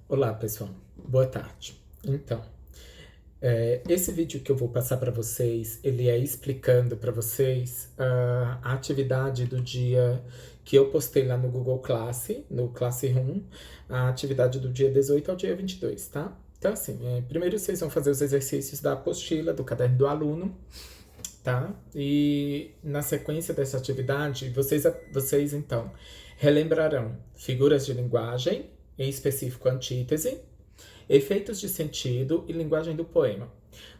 Olá, pessoal. Boa tarde. Então, esse vídeo que eu vou passar para vocês, ele é explicando para vocês a atividade do dia que eu postei lá no Google Class, no Classroom, a atividade do dia 18 ao dia 22, tá? Então, assim, primeiro vocês vão fazer os exercícios da apostila, do caderno do aluno, tá? E na sequência dessa atividade, vocês então relembrarão figuras de linguagem, em específico antítese, efeitos de sentido e linguagem do poema.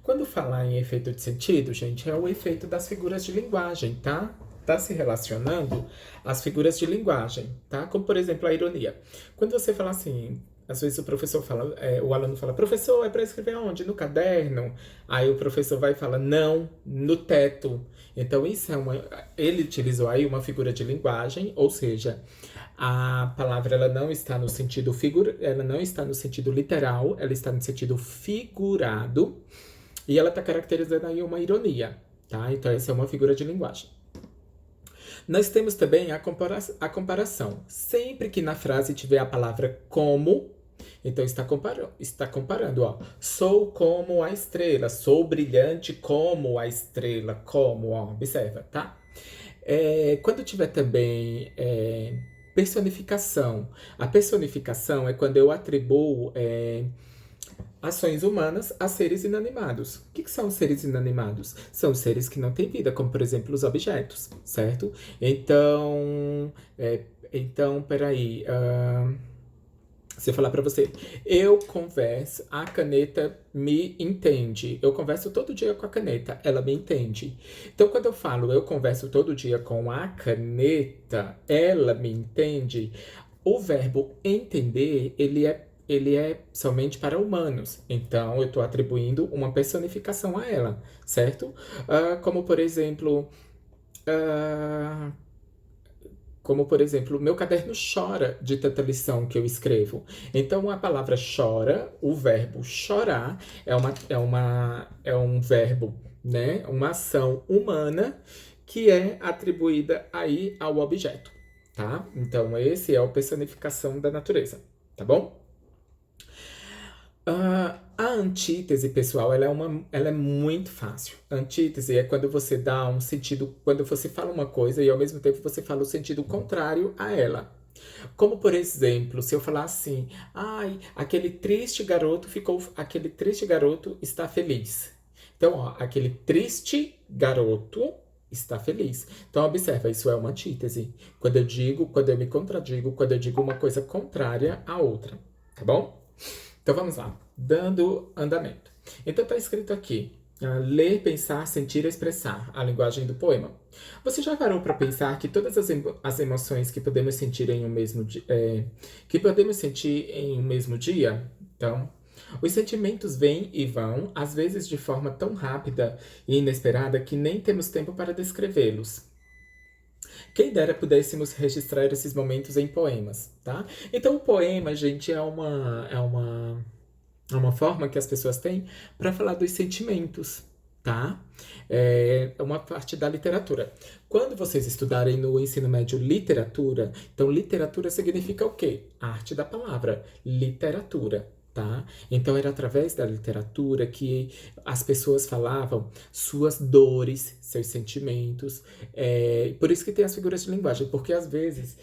Quando falar em efeito de sentido, gente, é o efeito das figuras de linguagem, tá? Tá se relacionando às figuras de linguagem, tá? Como, por exemplo, a ironia. Quando você fala assim, às vezes o professor fala, o aluno fala, professor, é para escrever onde? No caderno? Aí o professor vai e fala, não, no teto. Então, ele utilizou aí uma figura de linguagem, ou seja, a palavra ela não está no sentido ela não está no sentido literal, ela está no sentido figurado e ela está caracterizando aí uma ironia, tá? Então essa é uma figura de linguagem. Nós temos também a comparação. Sempre que na frase tiver a palavra como, então está comparando, ó. Sou como a estrela, sou brilhante como a estrela, como, ó, observa, tá? Quando tiver também personificação. A personificação é quando eu atribuo ações humanas a seres inanimados. O que são seres inanimados? São seres que não têm vida, como por exemplo os objetos, certo? Então, peraí. Se eu falar para você, eu converso, a caneta me entende. Eu converso todo dia com a caneta, ela me entende. Então, quando eu falo eu converso todo dia com a caneta, ela me entende, o verbo entender, ele é somente para humanos. Então, eu estou atribuindo uma personificação a ela, certo? Como, por exemplo, ah, o meu caderno chora de tanta lição que eu escrevo. Então, a palavra chora, o verbo chorar, é um verbo, né? Uma ação humana que é atribuída aí ao objeto, tá? Então, esse é a personificação da natureza, tá bom? A antítese, pessoal, ela é muito fácil. A antítese é quando você dá um sentido, quando você fala uma coisa e ao mesmo tempo você fala o sentido contrário a ela. Como, por exemplo, se eu falar assim, ai, aquele triste garoto está feliz. Então, ó, aquele triste garoto está feliz. Então, observa, isso é uma antítese. Quando eu me contradigo, quando eu digo uma coisa contrária à outra, tá bom? Então vamos lá, dando andamento. Então está escrito aqui: ler, pensar, sentir, expressar, a linguagem do poema. Você já parou para pensar que todas as emoções que podemos sentir em um mesmo dia? Então, os sentimentos vêm e vão, às vezes de forma tão rápida e inesperada que nem temos tempo para descrevê-los. Quem dera pudéssemos registrar esses momentos em poemas, tá? Então, o poema, gente, é uma forma que as pessoas têm para falar dos sentimentos, tá? É uma parte da literatura. Quando vocês estudarem no ensino médio literatura, então literatura significa o quê? Arte da palavra, literatura. Tá? Então era através da literatura que as pessoas falavam suas dores, seus sentimentos. Por isso que tem as figuras de linguagem, porque às vezes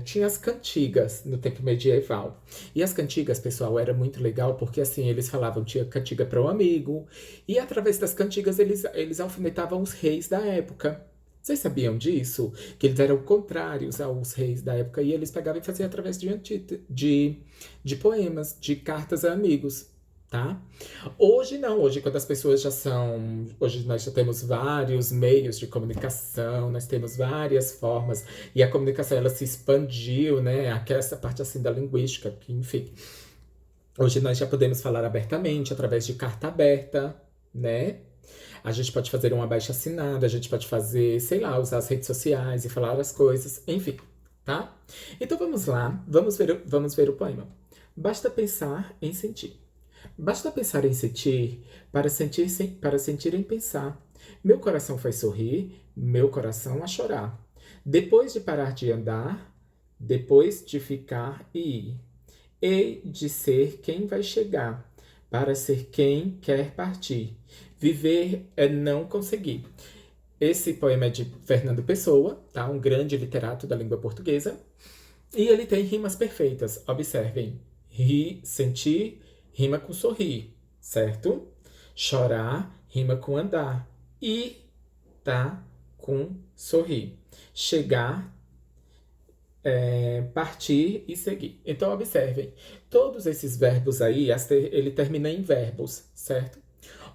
tinha as cantigas no tempo medieval. E as cantigas, pessoal, era muito legal porque assim, eles falavam, tinha cantiga para um amigo, e através das cantigas eles alfinetavam os reis da época. Vocês sabiam disso? Que eles eram contrários aos reis da época e eles pegavam e faziam através de poemas, de cartas a amigos, tá? Hoje não, hoje quando as pessoas já são. Hoje nós já temos vários meios de comunicação, nós temos várias formas, e a comunicação ela se expandiu, né? Aquela essa parte assim da linguística, que enfim. Hoje nós já podemos falar abertamente através de carta aberta, né? A gente pode fazer um abaixo-assinado, a gente pode fazer, sei lá, usar as redes sociais e falar as coisas, enfim, tá? Então vamos lá, vamos ver o poema. Basta pensar em sentir. Basta pensar em sentir para sentir em pensar. Meu coração faz sorrir, meu coração a chorar. Depois de parar de andar, depois de ficar e ir. Hei de ser quem vai chegar, para ser quem quer partir. Viver é não conseguir. Esse poema é de Fernando Pessoa, tá? Um grande literato da língua portuguesa. E ele tem rimas perfeitas. Observem. Rir, sentir, rima com sorrir, certo? Chorar, rima com andar. Ir, tá? Com sorrir. Chegar, partir e seguir. Então, observem. Todos esses verbos aí, ele termina em verbos, certo?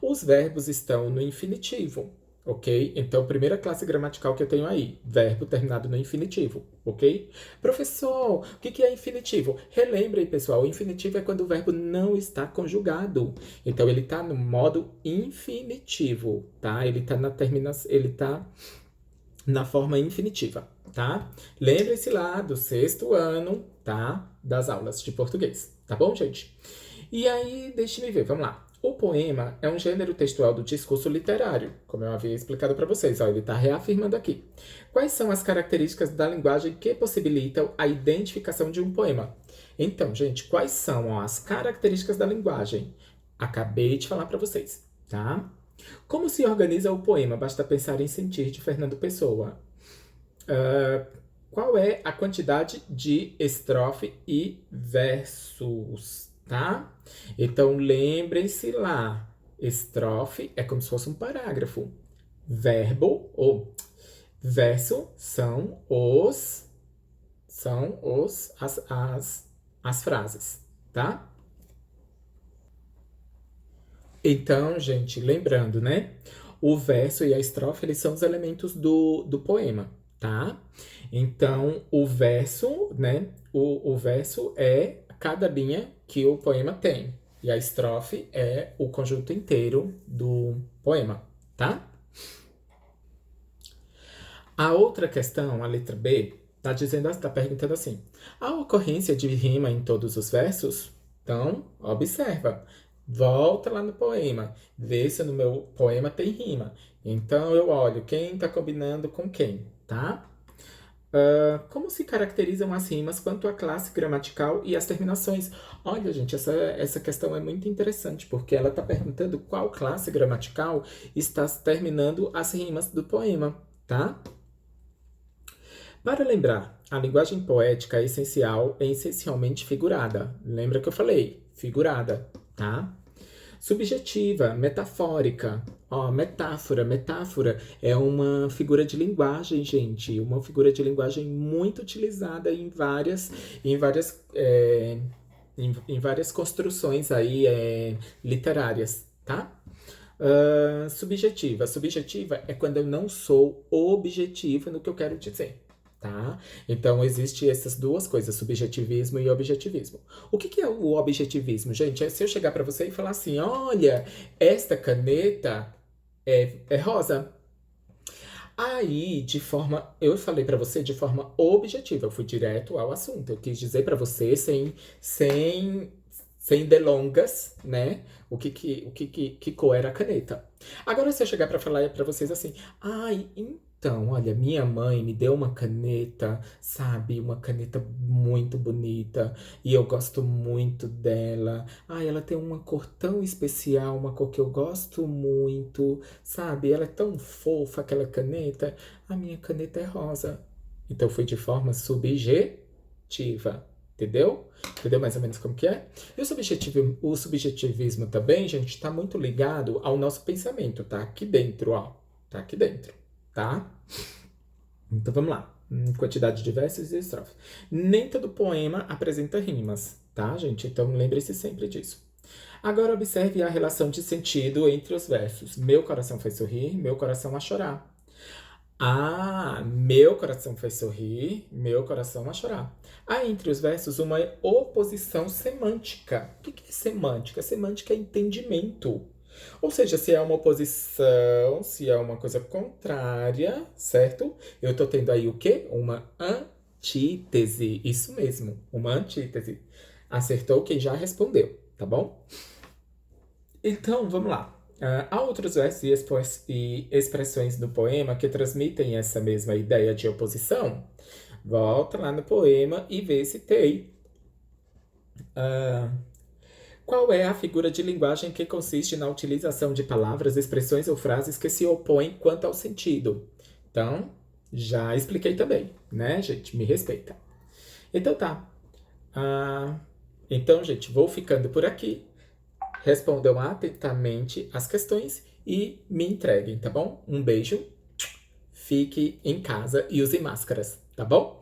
Os verbos estão no infinitivo, ok? Então, primeira classe gramatical que eu tenho aí, verbo terminado no infinitivo, ok? Professor, o que é infinitivo? Relembrem, pessoal, o infinitivo é quando o verbo não está conjugado. Então, ele está no modo infinitivo, tá? Ele está na forma infinitiva, tá? Lembrem-se lá do sexto ano, tá? Das aulas de português, tá bom, gente? E aí, deixe-me ver, vamos lá. O poema é um gênero textual do discurso literário, como eu havia explicado para vocês, ó, ele está reafirmando aqui. Quais são as características da linguagem que possibilitam a identificação de um poema? Então, gente, quais são ó, as características da linguagem? Acabei de falar para vocês, tá? Como se organiza o poema? Basta pensar em sentir de Fernando Pessoa. Qual é a quantidade de estrofe e versos, tá? Então, lembrem-se lá. Estrofe é como se fosse um parágrafo. Verbo ou verso as frases, tá? Então, gente, lembrando, né? O verso e a estrofe, eles são os elementos do poema, tá? Então, o verso, né? O verso é cada linha que o poema tem. E a estrofe é o conjunto inteiro do poema, tá? A outra questão, a letra B, tá perguntando assim: a ocorrência de rima em todos os versos? Então, observa. Volta lá no poema, vê se no meu poema tem rima. Então eu olho quem está combinando com quem, tá? Como se caracterizam as rimas quanto à classe gramatical e as terminações? Olha, gente, essa questão é muito interessante, porque ela está perguntando qual classe gramatical está terminando as rimas do poema, tá? Para lembrar, a linguagem poética é essencialmente figurada. Lembra que eu falei? Figurada, tá? Subjetiva, metafórica. Ó, metáfora é uma figura de linguagem, gente. Uma figura de linguagem muito utilizada em várias construções aí, literárias, tá? Subjetiva é quando eu não sou objetivo no que eu quero dizer, tá? Então, existe essas duas coisas, subjetivismo e objetivismo. O que é o objetivismo, gente? É se eu chegar para você e falar assim, olha, esta caneta é rosa. Aí, eu falei para você de forma objetiva, eu fui direto ao assunto. Eu quis dizer para você sem, sem delongas, né? Que cor era a caneta. Agora, se eu chegar para falar para vocês assim, ai, então, olha, minha mãe me deu uma caneta, sabe? Uma caneta muito bonita e eu gosto muito dela. Ai, ela tem uma cor tão especial, uma cor que eu gosto muito, sabe? Ela é tão fofa, aquela caneta. A minha caneta é rosa. Então, foi de forma subjetiva. Entendeu? Entendeu mais ou menos como que é? E o subjetivismo também, gente, está muito ligado ao nosso pensamento, tá? Aqui dentro, ó. Tá aqui dentro, tá? Então vamos lá. Quantidade de versos e estrofes. Nem todo poema apresenta rimas, tá, gente? Então lembre-se sempre disso. Agora observe a relação de sentido entre os versos. Meu coração fez sorrir, meu coração a chorar. Ah, meu coração fez sorrir, meu coração a chorar. Há entre os versos uma oposição semântica. O que é semântica? Semântica é entendimento. Ou seja, se é uma oposição, se é uma coisa contrária, certo? Eu tô tendo aí o quê? Uma antítese. Isso mesmo, uma antítese. Acertou quem já respondeu, tá bom? Então, vamos lá. Há outros versos e expressões do poema que transmitem essa mesma ideia de oposição? Volta lá no poema e vê se tem Qual é a figura de linguagem que consiste na utilização de palavras, expressões ou frases que se opõem quanto ao sentido? Então, já expliquei também, né, gente? Me respeita. Então tá. Então, gente, vou ficando por aqui. Respondam atentamente as questões e me entreguem, tá bom? Um beijo. Fique em casa e use máscaras, tá bom?